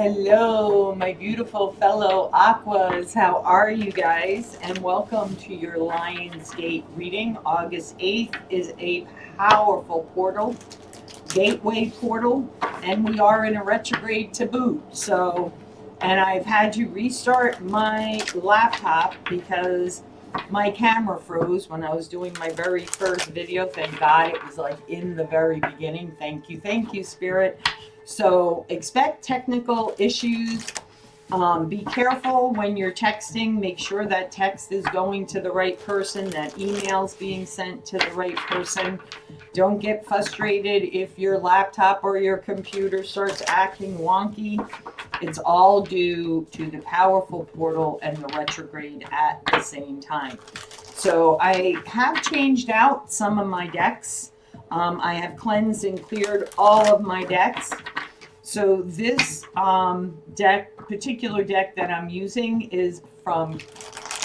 Hello, my beautiful fellow Aquas. How are you guys? And welcome to your Lionsgate reading. August 8th is a powerful portal, gateway portal, and we are in a retrograde to boot. And I've had to restart my laptop because my camera froze when I was doing my very first video. Thank God it was like in the very beginning. Thank you, Spirit. So expect technical issues. Be careful when you're texting. Make sure that text is going to the right person, that email's being sent to the right person. Don't get frustrated if your laptop or your computer starts acting wonky. It's all due to the powerful portal and the retrograde at the same time. So I have changed out some of my decks. I have cleansed and cleared all of my decks. So this particular deck that I'm using is from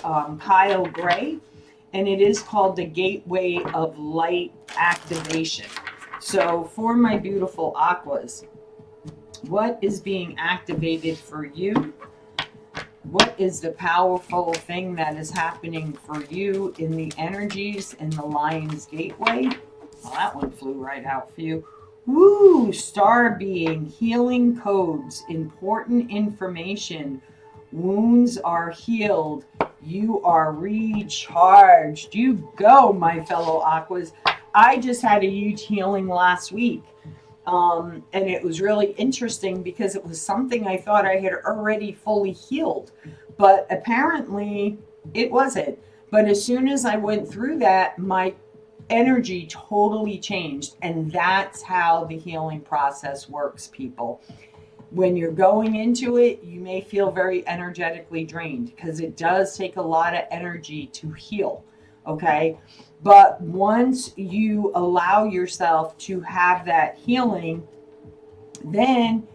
Kyle Gray, and it is called the Gateway of Light Activation. So for my beautiful Aquas, what is being activated for you? What is the powerful thing that is happening for you in the energies in the Lion's Gateway? Well, that one flew right out for you. Woo! Star being, healing codes, important information. Wounds are healed. You are recharged. You go, my fellow Aquas. I just had a huge healing last week. And it was really interesting because it was something I thought I had already fully healed. But apparently it wasn't. But as soon as I went through that, my energy totally changed, and that's how the healing process works, people. When you're going into it, you may feel very energetically drained because it does take a lot of energy to heal, okay? But once you allow yourself to have that healing, then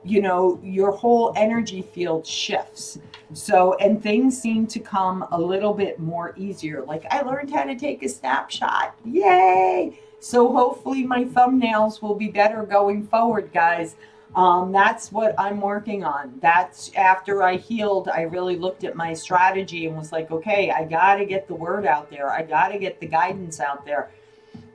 your whole energy field shifts. So, and things seem to come a little bit more easier. Like I learned how to take a snapshot. Yay! So hopefully my thumbnails will be better going forward, guys. That's what I'm working on. That's after I healed, I really looked at my strategy and was like, okay, I got to get the word out there. I got to get the guidance out there.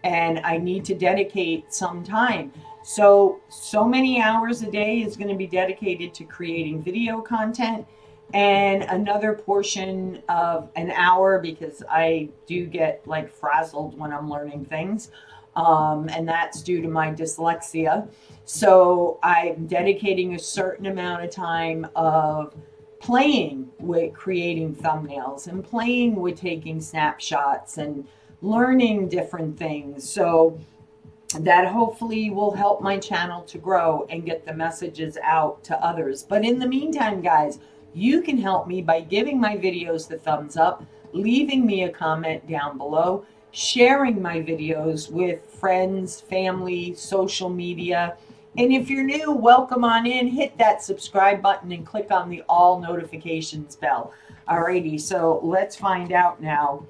And I need to dedicate some time. So many hours a day is going to be dedicated to creating video content, and another portion of an hour, because I do get like frazzled when I'm learning things. And that's due to my dyslexia. So I'm dedicating a certain amount of time of playing with creating thumbnails and playing with taking snapshots and learning different things. So that hopefully will help my channel to grow and get the messages out to others. But in the meantime, guys, you can help me by giving my videos the thumbs up, leaving me a comment down below, sharing my videos with friends, family, social media. And if you're new, welcome on in, hit that subscribe button and click on the all notifications bell. Alrighty, so let's find out now.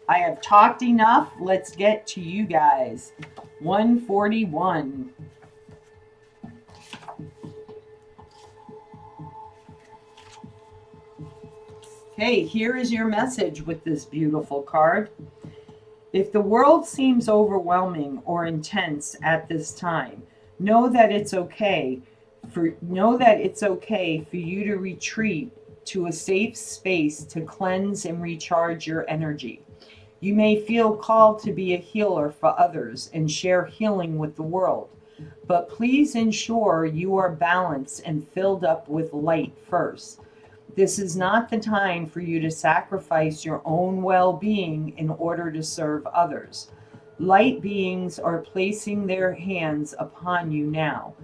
I have talked enough. Let's get to you guys. 141. Okay, here is your message with this beautiful card. If the world seems overwhelming or intense at this time, know that it's okay for you to retreat to a safe space to cleanse and recharge your energy. You may feel called to be a healer for others and share healing with the world, but please ensure you are balanced and filled up with light first. This is not the time for you to sacrifice your own well-being in order to serve others. Light beings are placing their hands upon you now,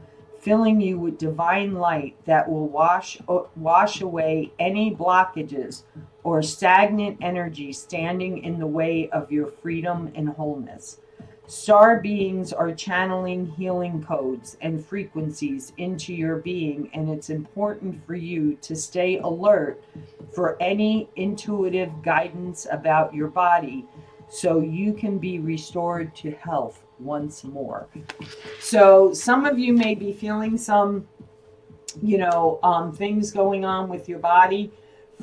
filling you with divine light that will wash away any blockages or stagnant energy standing in the way of your freedom and wholeness. Star beings are channeling healing codes and frequencies into your being, and it's important for you to stay alert for any intuitive guidance about your body so you can be restored to health once more. So some of you may be feeling some things going on with your body.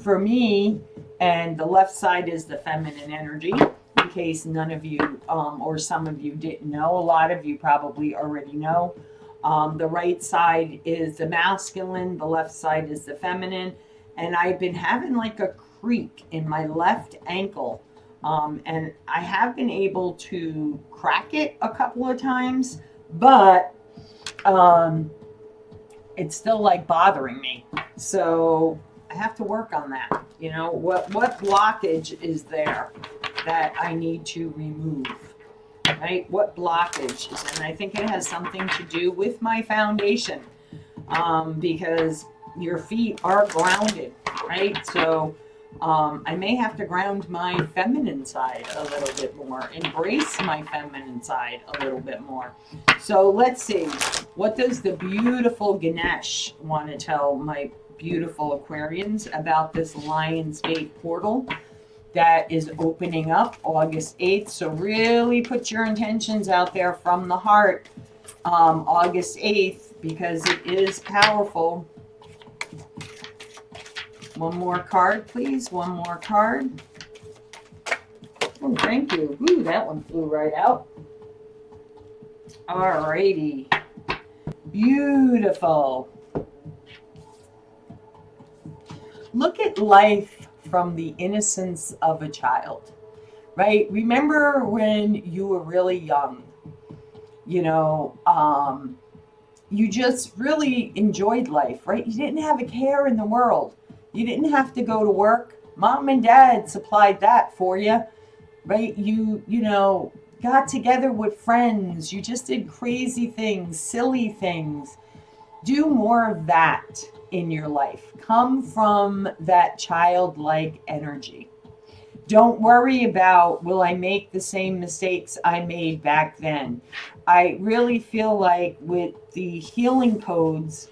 For me, and the left side is the feminine energy, in case none of you or some of you didn't know. A lot of you probably already know. The right side is the masculine, the left side is the feminine. And I've been having like a creak in my left ankle. And I have been able to crack it a couple of times, but it's still like bothering me. So I have to work on that. What blockage is there that I need to remove? Right? What blockage is, and I think it has something to do with my foundation, because your feet are grounded, right? So I may have to ground my feminine side a little bit more, embrace my feminine side a little bit more. So let's see, what does the beautiful Ganesh want to tell my beautiful Aquarians about this Lionsgate portal that is opening up August 8th? So really put your intentions out there from the heart, August 8th, because it is powerful. One more card, please. One more card. Oh, thank you. Ooh, that one flew right out. Alrighty. Beautiful. Look at life from the innocence of a child, right? Remember when you were really young, you just really enjoyed life, right? You didn't have a care in the world. You didn't have to go to work. Mom and dad supplied that for you, right? You got together with friends. You just did crazy things, silly things. Do more of that in your life. Come from that childlike energy. Don't worry about, will I make the same mistakes I made back then? I really feel like with the healing codes,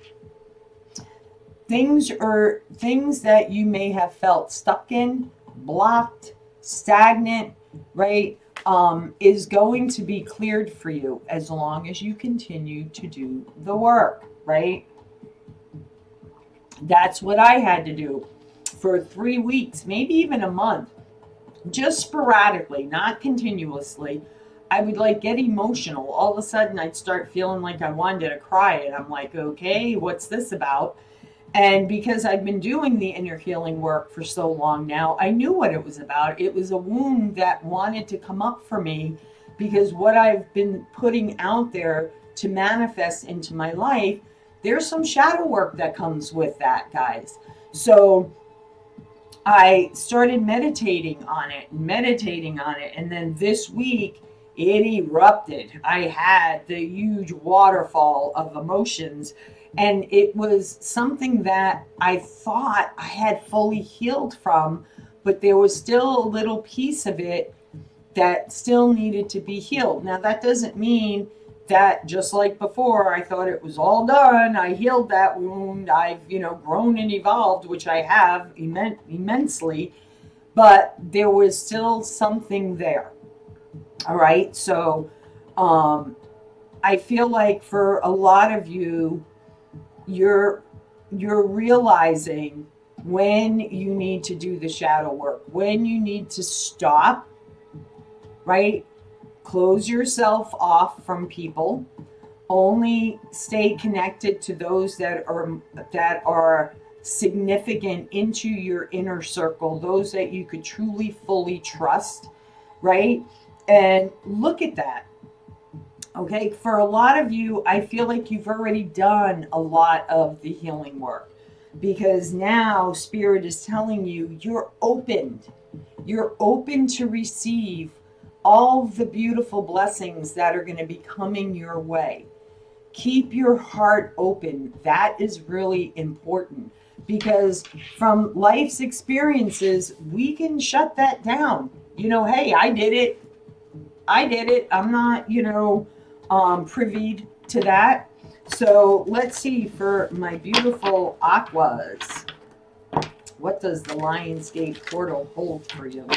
things that you may have felt stuck in, blocked, stagnant, right, is going to be cleared for you as long as you continue to do the work, right? That's what I had to do for 3 weeks, maybe even a month, just sporadically, not continuously. I would get emotional. All of a sudden I'd start feeling like I wanted to cry, and I'm like, okay, what's this about? And because I've been doing the inner healing work for so long now, I knew what it was about. It was a wound that wanted to come up for me, because what I've been putting out there to manifest into my life, there's some shadow work that comes with that, guys. So I started meditating on it. And then this week it erupted. I had the huge waterfall of emotions. And it was something that I thought I had fully healed from, but there was still a little piece of it that still needed to be healed. Now, that doesn't mean that, just like before, I thought it was all done. I healed that wound. I've, grown and evolved, which I have immensely, but there was still something there. All right. So, I feel like for a lot of you, you're realizing when you need to do the shadow work, when you need to stop, right? Close yourself off from people. Only stay connected to those that are significant into your inner circle, those that you could truly, fully trust, right? And look at that. Okay, for a lot of you, I feel like you've already done a lot of the healing work, because now Spirit is telling you you're opened. You're open to receive all the beautiful blessings that are going to be coming your way. Keep your heart open. That is really important, because from life's experiences, we can shut that down. Hey, I did it. I'm not, privy to that. So let's see, for my beautiful Aquas, what does the Lionsgate portal hold for you?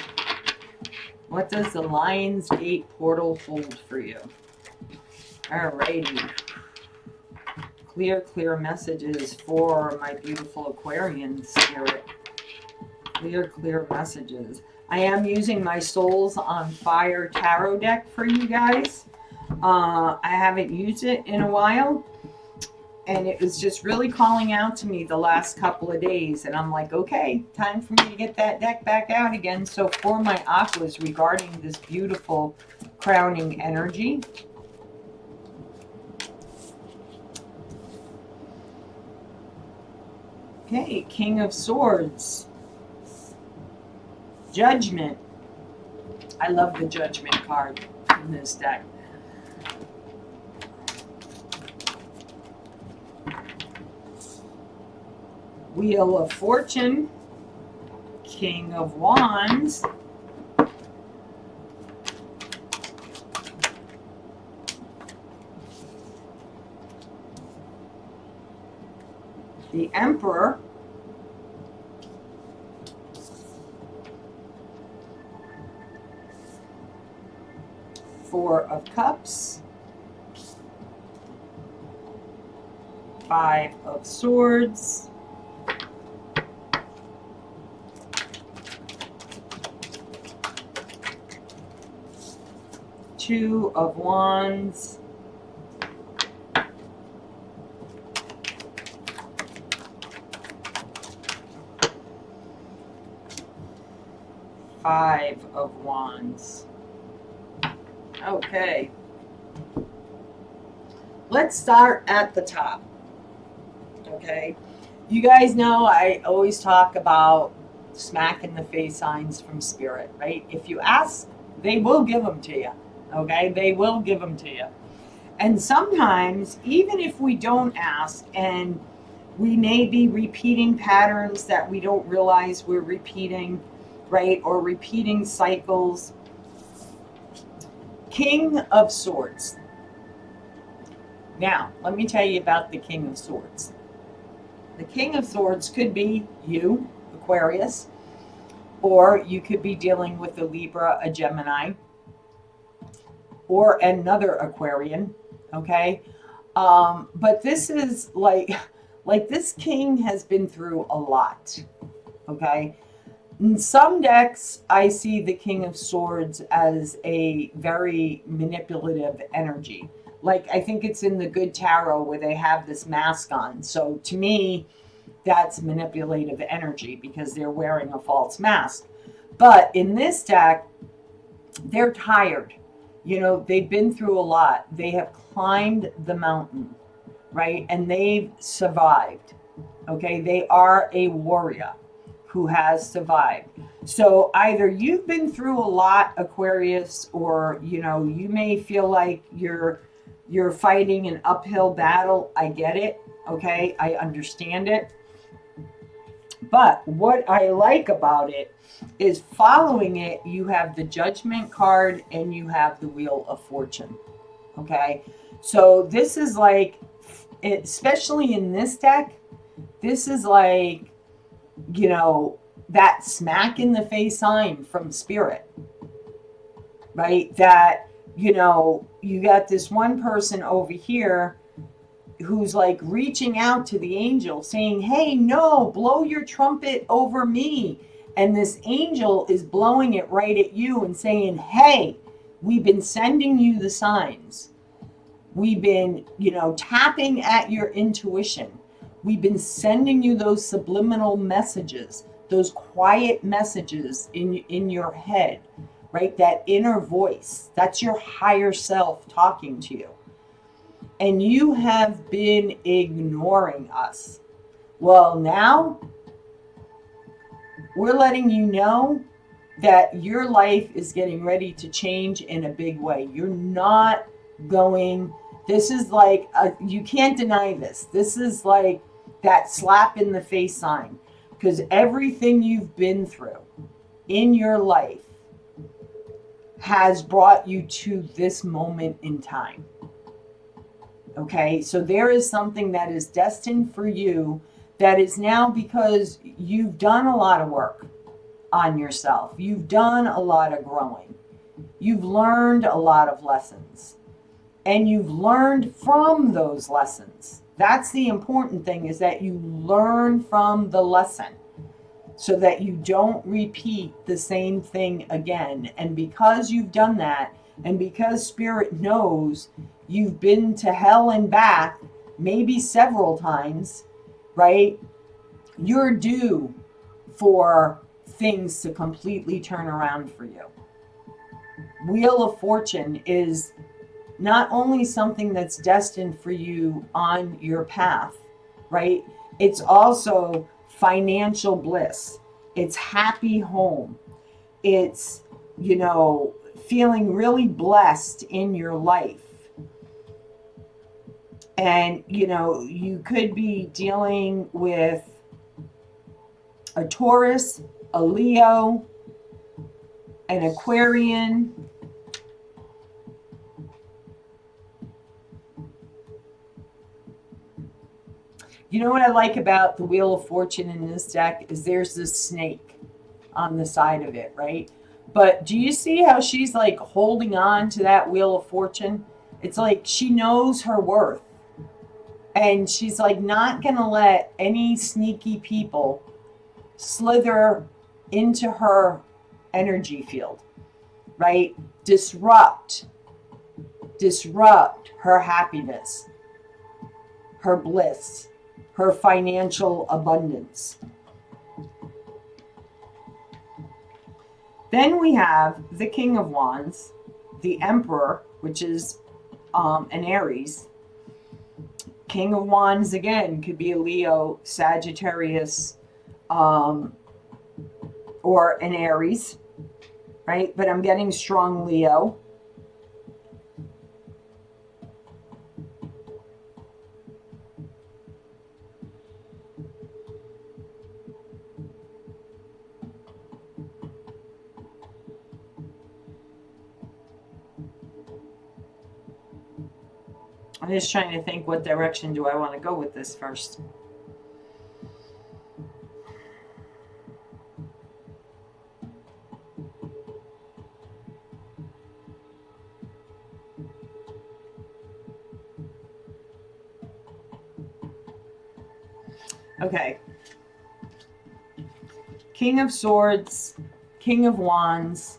What does the Lionsgate portal hold for you? Alrighty. Clear messages for my beautiful Aquarian spirit. Clear messages. I am using my Souls on Fire tarot deck for you guys. I haven't used it in a while, and it was just really calling out to me the last couple of days, and I'm like, okay, time for me to get that deck back out again. So for my aquas regarding this beautiful crowning energy, okay, King of Swords, Judgment. I love the Judgment card in this deck. Wheel of Fortune, King of Wands, the Emperor, Four of Cups, Five of Swords, Two of Wands, Five of Wands. Okay. Let's start at the top. Okay. You guys know I always talk about smack in the face signs from spirit, right? If you ask, they will give them to you. Okay, they will give them to you. And sometimes, even if we don't ask, and we may be repeating patterns that we don't realize we're repeating, right? Or repeating cycles. King of Swords. Now, let me tell you about the King of Swords. The King of Swords could be you, Aquarius, or you could be dealing with a Libra, a Gemini, or another Aquarian, okay? But this is like this king has been through a lot, okay? In some decks, I see the King of Swords as a very manipulative energy. Like, I think it's in the Good Tarot where they have this mask on. So to me, that's manipulative energy because they're wearing a false mask. But in this deck, they're tired. You know, they've been through a lot. They have climbed the mountain, right? And they've survived. Okay, they are a warrior who has survived. So either you've been through a lot, Aquarius, or you know, you may feel like you're fighting an uphill battle. I get it. Okay, I understand it. But what I like about it is following it, you have the Judgment card and you have the Wheel of Fortune. Okay, so this is like, especially in this deck, this is like, you know, that smack in the face sign from spirit, right? That, you know, you got this one person over here who's like reaching out to the angel saying, hey, no, blow your trumpet over me. And this angel is blowing it right at you and saying, hey, we've been sending you the signs. We've been, you know, tapping at your intuition. We've been sending you those subliminal messages, those quiet messages in your head, right? That inner voice, that's your higher self talking to you. And you have been ignoring us. Well, now we're letting you know that your life is getting ready to change in a big way. You're not going, this is like, you can't deny this. This is like that slap in the face sign, because everything you've been through in your life has brought you to this moment in time. Okay, so there is something that is destined for you that is now because you've done a lot of work on yourself. You've done a lot of growing. You've learned a lot of lessons. And you've learned from those lessons. That's the important thing, is that you learn from the lesson so that you don't repeat the same thing again. And because you've done that, and because Spirit knows you've been to hell and back, maybe several times, right? You're due for things to completely turn around for you. Wheel of Fortune is not only something that's destined for you on your path, right? It's also financial bliss. It's happy home. It's, feeling really blessed in your life. And, you could be dealing with a Taurus, a Leo, an Aquarian. You know what I like about the Wheel of Fortune in this deck is there's this snake on the side of it, right? But do you see how she's like holding on to that Wheel of Fortune? It's like she knows her worth. And she's like not going to let any sneaky people slither into her energy field, right? Disrupt her happiness, her bliss, her financial abundance. Then we have the King of Wands, the Emperor, which is an Aries. King of Wands, again, could be a Leo, Sagittarius, or an Aries, right? But I'm getting strong Leo. I'm just trying to think, what direction do I want to go with this first? Okay. King of Swords, King of Wands.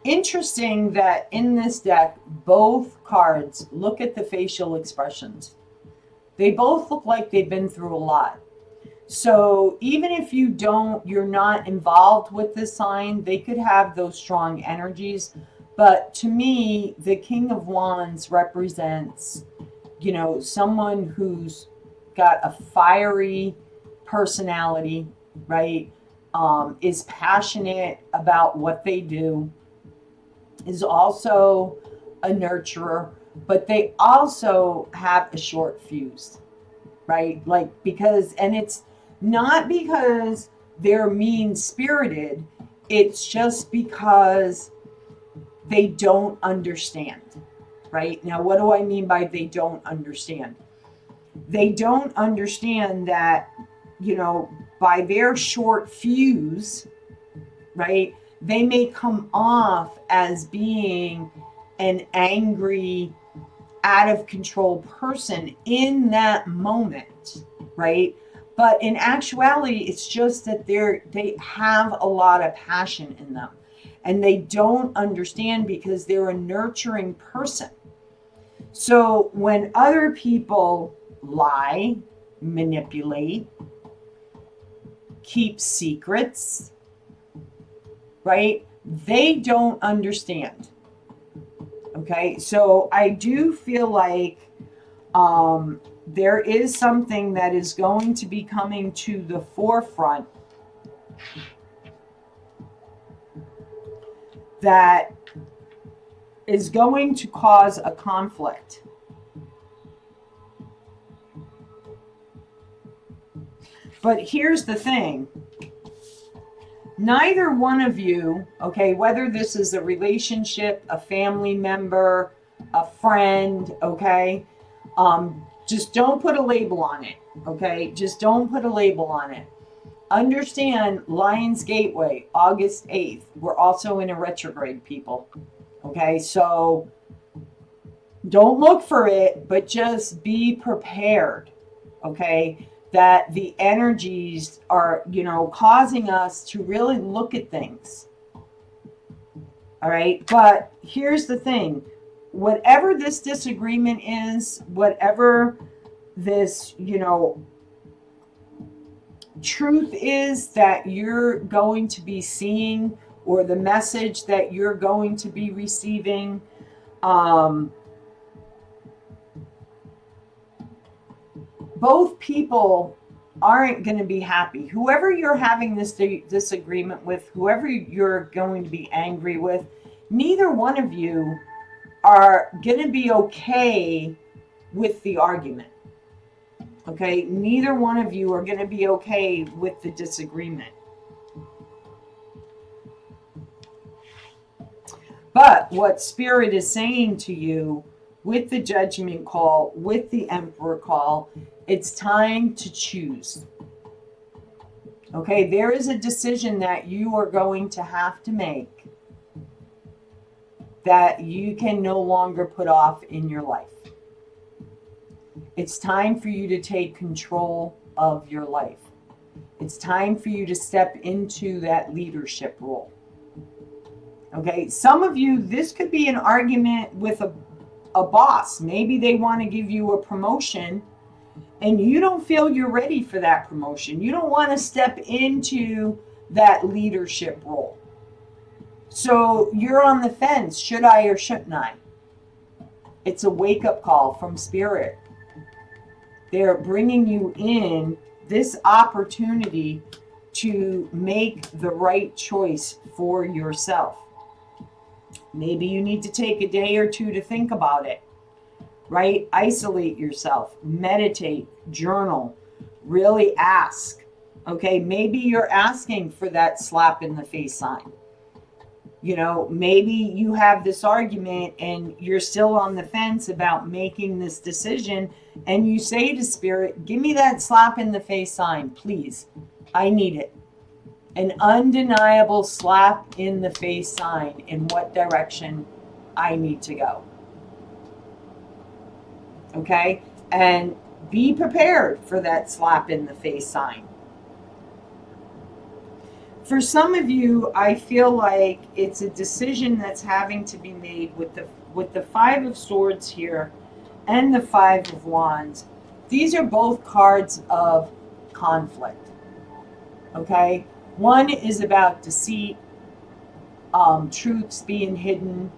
Interesting that in this deck, both cards, look at the facial expressions. They both look like they've been through a lot. So even if you're not involved with this sign, they could have those strong energies. But to me, the King of Wands represents, someone who's got a fiery personality, right? Is passionate about what they do, is also a nurturer, but they also have a short fuse, right? Like, and it's not because they're mean spirited, it's just because they don't understand, right? Now, what do I mean by they don't understand? They don't understand that, by their short fuse, right, they may come off as being an angry, out of control person in that moment, right? But in actuality, it's just that they have a lot of passion in them, and they don't understand because they're a nurturing person. So when other people lie, manipulate, keep secrets, right? They don't understand. Okay, so I do feel like there is something that is going to be coming to the forefront that is going to cause a conflict. But here's the thing. Neither one of you, okay, whether this is a relationship, a family member, a friend, okay, just don't put a label on it, okay? Just don't put a label on it. Understand, Lion's Gateway, August 8th. We're also in a retrograde, people, okay? So Don't look for it, but just be prepared, okay? That the energies are, causing us to really look at things. All right. But here's the thing, whatever this disagreement is, whatever this, truth is that you're going to be seeing, or the message that you're going to be receiving, both people aren't going to be happy. Whoever you're having this disagreement with, whoever you're going to be angry with, neither one of you are going to be okay with the argument. Okay? Neither one of you are going to be okay with the disagreement. But what Spirit is saying to you with the Judgment call, with the Emperor call, it's time to choose. Okay, there is a decision that you are going to have to make that you can no longer put off in your life. It's time for you to take control of your life. It's time for you to step into that leadership role. Okay, some of you, this could be an argument with a boss. Maybe they want to give you a promotion and you don't feel you're ready for that promotion. You don't want to step into that leadership role. So you're on the fence. Should I or shouldn't I? It's a wake-up call from Spirit. They're bringing you in this opportunity to make the right choice for yourself. Maybe you need to take a day or two to think about it, right? Isolate yourself, meditate, journal, really ask. Okay, maybe you're asking for that slap in the face sign. Maybe you have this argument and you're still on the fence about making this decision, and you say to Spirit, give me that slap in the face sign, please. I need it. An undeniable slap in the face sign in what direction I need to go. Okay? And be prepared for that slap in the face sign. For some of you, I feel like it's a decision that's having to be made with the Five of Swords here and the Five of Wands. These are both cards of conflict. Okay? One is about deceit, truths being hidden,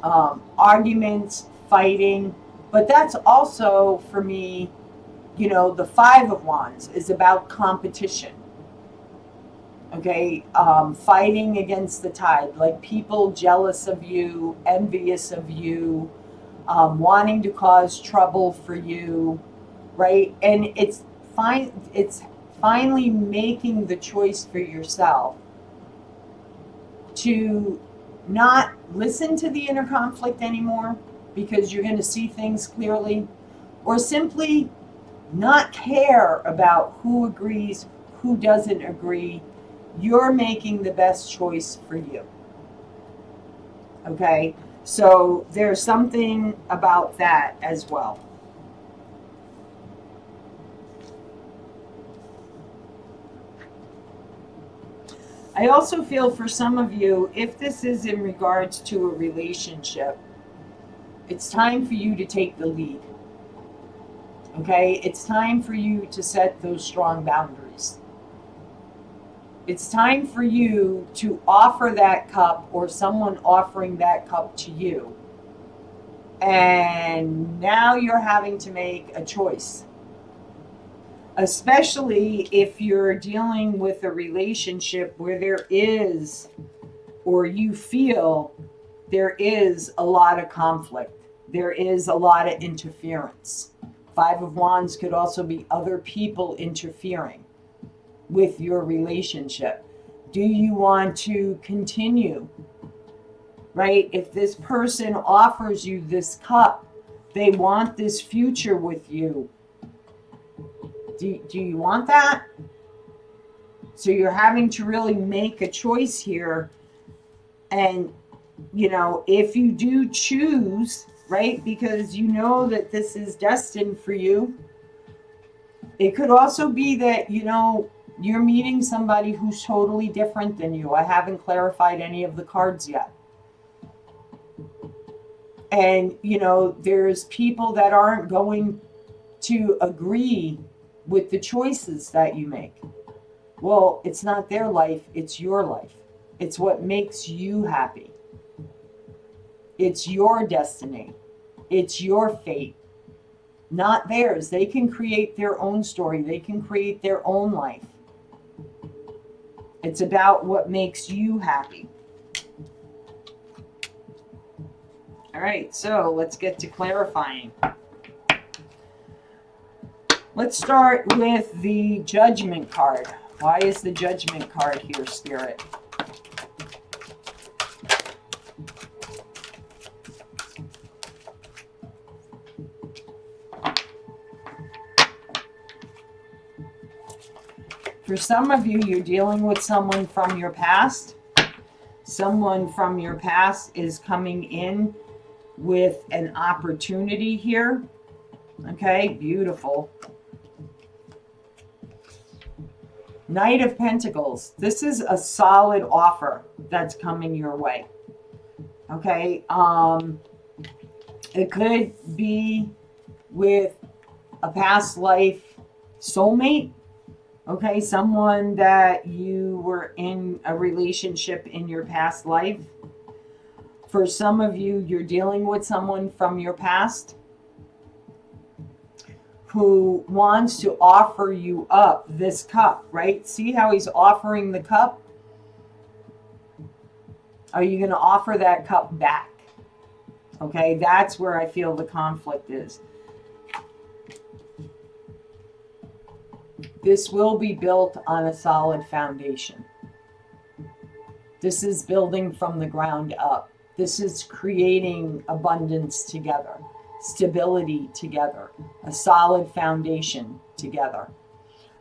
arguments, fighting. But that's also, for me, the Five of Wands is about competition. Okay, fighting against the tide, like people jealous of you, envious of you, wanting to cause trouble for you, right? And it's finally making the choice for yourself to not listen to the inner conflict anymore because you're going to see things clearly, or simply not care about who agrees, who doesn't agree. You're making the best choice for you. Okay, so there's something about that as well. I also feel for some of you, if this is in regards to a relationship, it's time for you to take the lead. Okay, it's time for you to set those strong boundaries. It's time for you to offer that cup, or someone offering that cup to you. And now you're having to make a choice. Especially if you're dealing with a relationship where there is, or you feel there is a lot of conflict. There is a lot of interference. Five of Wands could also be other people interfering with your relationship. Do you want to continue? Right? If this person offers you this cup, they want this future with you. Do you want that? So you're having to really make a choice here. And, if you do choose, right? Because you know that this is destined for you. It could also be that, you know, you're meeting somebody who's totally different than you. I haven't clarified any of the cards yet. And, you know, there's people that aren't going to agree with the choices that you make. Well, it's not their life, it's your life. It's what makes you happy. It's your destiny. It's your fate, not theirs. They can create their own story. They can create their own life. It's about what makes you happy. All right, so let's get to clarifying. Let's start with the Judgment card. Why is the Judgment card here, Spirit? For some of you, you're dealing with someone from your past. Someone from your past is coming in with an opportunity here. Okay, beautiful. Knight of Pentacles. This is a solid offer that's coming your way. Okay, it could be with a past life soulmate. Okay, someone that you were in a relationship in your past life. For some of you, you're dealing with someone from your past who wants to offer you up this cup, right? See how he's offering the cup? Are you going to offer that cup back? Okay, that's where I feel the conflict is. This will be built on a solid foundation. This is building from the ground up. This is creating abundance together, stability together, a solid foundation together.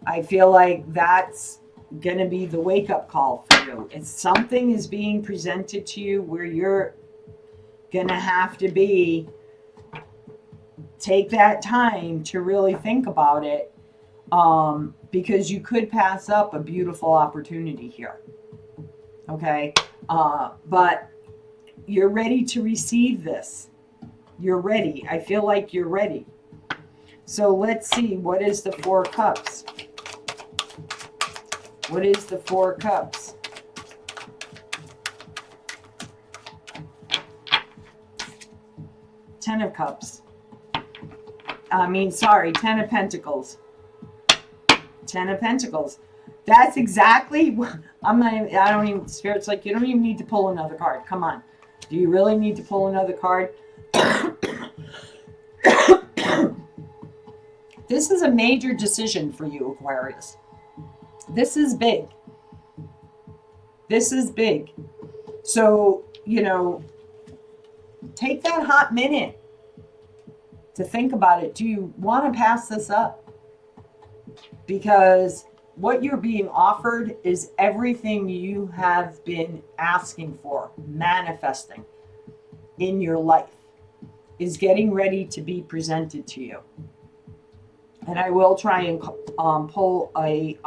I feel like that's going to be the wake-up call for you. If something is being presented to you where you're going to have to take that time to really think about it, because you could pass up a beautiful opportunity here. Okay, but you're ready to receive this. You're ready. I feel like you're ready. So let's see, what is the Four Cups? What is the Four Cups? Ten of Cups. Ten of Pentacles. Ten of Pentacles. That's exactly what Spirit's like, you don't even need to pull another card. Come on. Do you really need to pull another card? This is a major decision for you, Aquarius. This is big. This is big. So, you know, take that hot minute to think about it. Do you want to pass this up? Because what you're being offered is everything you have been asking for, manifesting in your life, is getting ready to be presented to you. And I will try and pull a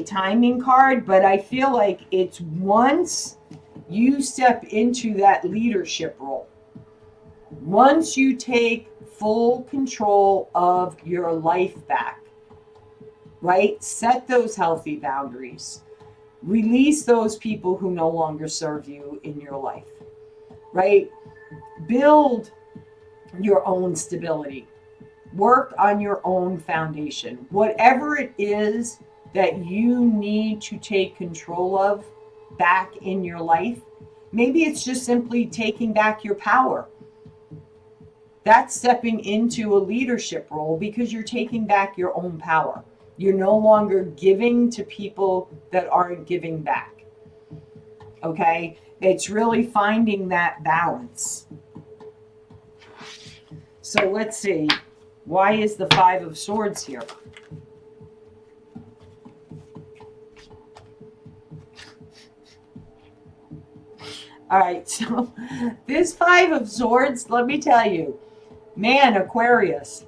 timing card, but I feel like it's once you step into that leadership role, once you take full control of your life back, right? Set those healthy boundaries. Release those people who no longer serve you in your life, right? Build your own stability. Work on your own foundation. Whatever it is that you need to take control of back in your life, maybe it's just simply taking back your power. That's stepping into a leadership role because you're taking back your own power. You're no longer giving to people that aren't giving back. Okay? It's really finding that balance. So let's see. Why is the Five of Swords here? All right, so this Five of Swords, let me tell you, man, Aquarius,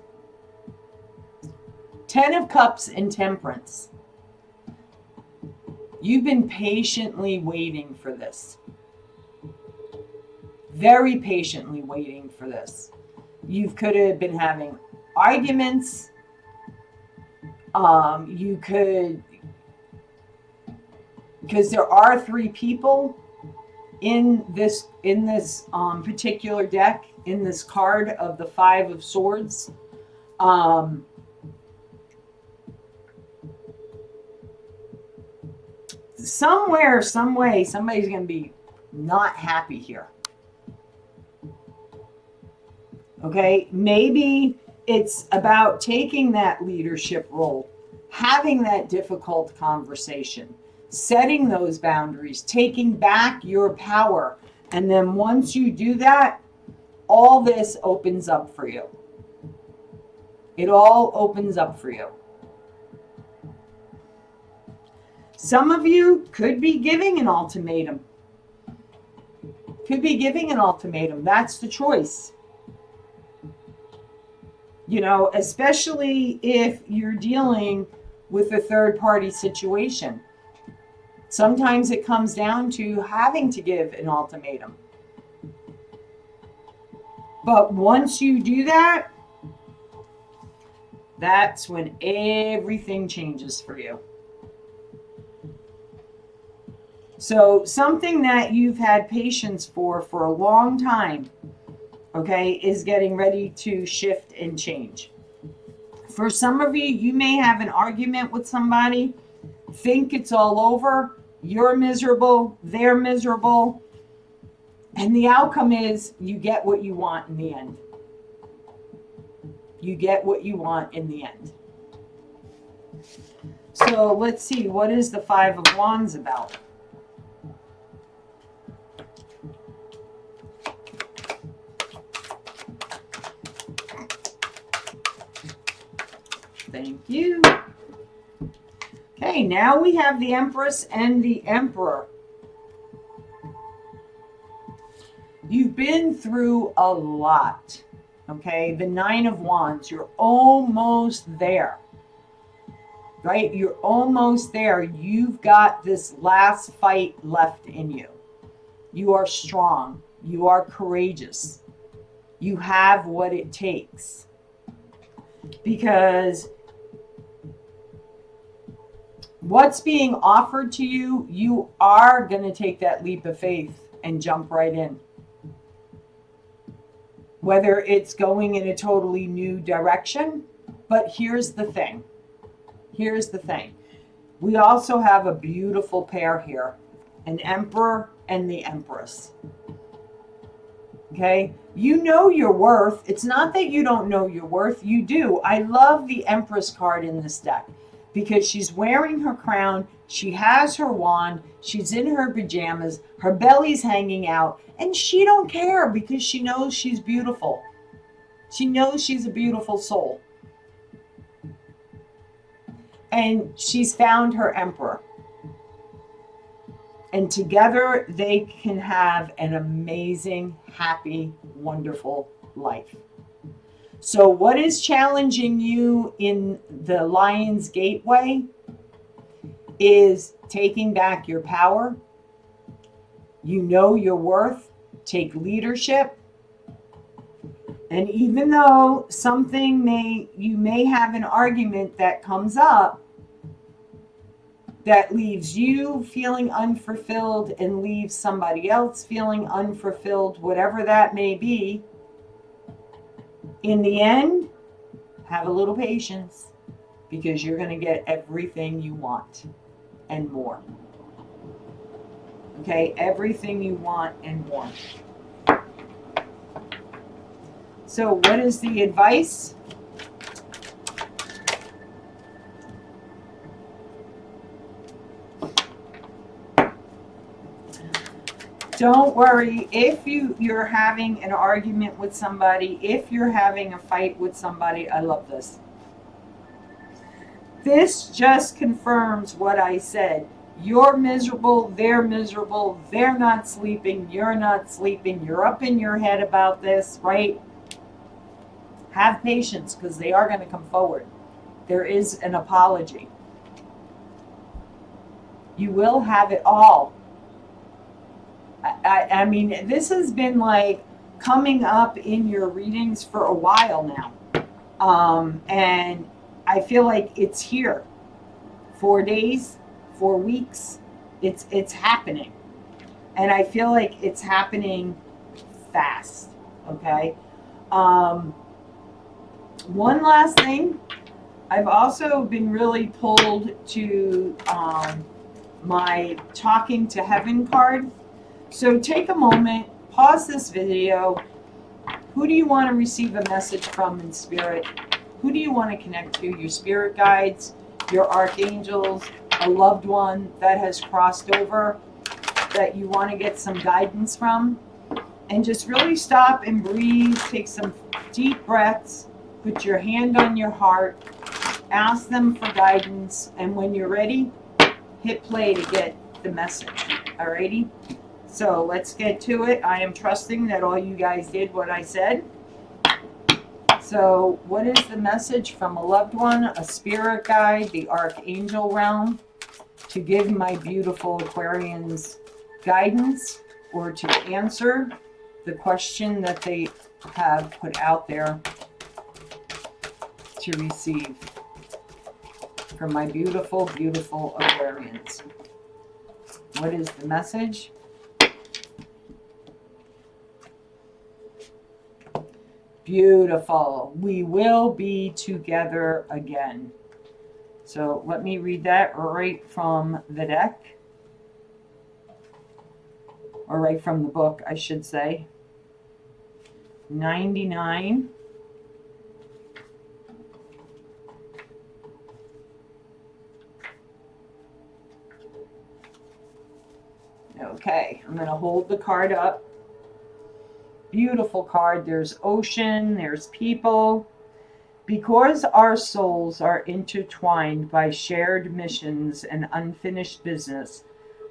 10 of Cups and Temperance. You've been patiently waiting for this. Very patiently waiting for this. You could have been having arguments. You could, because there are 3 people in this particular deck, in this card of the Five of Swords. Somewhere, some way, somebody's going to be not happy here. Okay, maybe it's about taking that leadership role, having that difficult conversation, setting those boundaries, taking back your power. And then once you do that, all this opens up for you. It all opens up for you. Some of you could be giving an ultimatum. Could be giving an ultimatum. That's the choice. You know, especially if you're dealing with a third-party situation. Sometimes it comes down to having to give an ultimatum. But once you do that, that's when everything changes for you. So something that you've had patience for a long time, okay, is getting ready to shift and change. For some of you, you may have an argument with somebody, think it's all over, you're miserable, they're miserable, and the outcome is you get what you want in the end. You get what you want in the end. So let's see, what is the Five of Wands about? Thank you. Okay, now we have the Empress and the Emperor. You've been through a lot, okay? The Nine of Wands, you're almost there, right? You're almost there. You've got this last fight left in you. You are strong. You are courageous. You have what it takes. Because what's being offered to you, you are going to take that leap of faith and jump right in. Whether it's going in a totally new direction, but here's the thing. Here's the thing. We also have a beautiful pair here, an Emperor and the Empress. Okay? You know your worth. It's not that you don't know your worth. You do. I love the Empress card in this deck because she's wearing her crown. She has her wand. She's in her pajamas. Her belly's hanging out. And she don't care because she knows she's beautiful. She knows she's a beautiful soul. And she's found her Emperor. And together they can have an amazing, happy, wonderful life. So what is challenging you in the Lion's Gateway is taking back your power. You know your worth. Take leadership. And even though you may have an argument that comes up that leaves you feeling unfulfilled and leaves somebody else feeling unfulfilled, whatever that may be, in the end, have a little patience because you're going to get everything you want and more. Okay, everything you want and more. So what is the advice? Don't worry if you're having an argument with somebody, if you're having a fight with somebody. I love this. This just confirms what I said. You're miserable, they're not sleeping, you're not sleeping, you're up in your head about this, right? Have patience, because they are going to come forward. There is an apology. You will have it all. I mean, this has been like coming up in your readings for a while now. And I feel like it's here. 4 days, 4 weeks, it's happening. And I feel like it's happening fast. Okay. One last thing. I've also been really pulled to my Talking to Heaven card. So take a moment, pause this video. Who do you want to receive a message from in spirit? Who do you want to connect to? Your spirit guides, your archangels, a loved one that has crossed over that you want to get some guidance from? And just really stop and breathe. Take some deep breaths. Put your hand on your heart. Ask them for guidance. And when you're ready, hit play to get the message. Alrighty? So let's get to it. I am trusting that all you guys did what I said. So what is the message from a loved one, a spirit guide, the archangel realm, to give my beautiful Aquarians guidance or to answer the question that they have put out there to receive for my beautiful, beautiful Aquarians? What is the message? Beautiful. We will be together again. So let me read that right from the deck. Or right from the book, I should say. 99. Okay, I'm going to hold the card up. Beautiful card. There's ocean, there's people. Because our souls are intertwined by shared missions and unfinished business,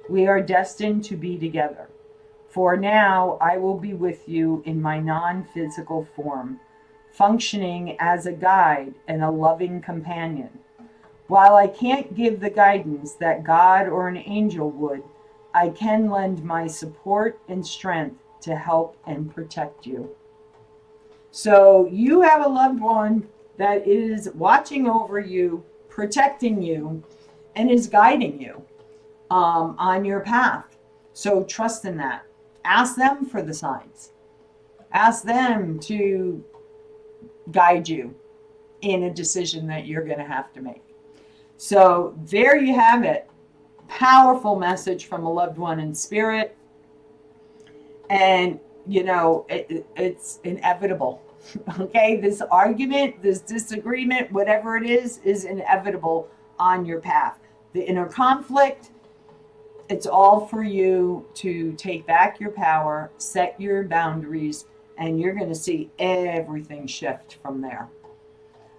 we are destined to be together. For now, I will be with you in my non-physical form, functioning as a guide and a loving companion. While I can't give the guidance that God or an angel would, I can lend my support and strength to help and protect you. So you have a loved one that is watching over you, protecting you, and is guiding you on your path. So trust in that. Ask them for the signs. Ask them to guide you in a decision that you're going to have to make. So there you have it. Powerful message from a loved one in spirit. And, you know, it's inevitable. Okay, this argument, this disagreement, whatever it is inevitable on your path. The inner conflict, it's all for you to take back your power, set your boundaries, and you're going to see everything shift from there.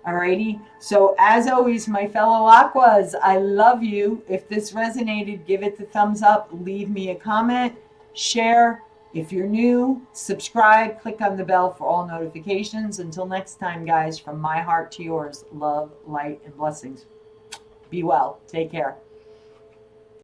Alrighty, so as always, my fellow Aquas, I love you. If this resonated, give it the thumbs up, leave me a comment, share. If you're new, subscribe, click on the bell for all notifications. Until next time, guys, from my heart to yours, love, light, and blessings. Be well. Take care.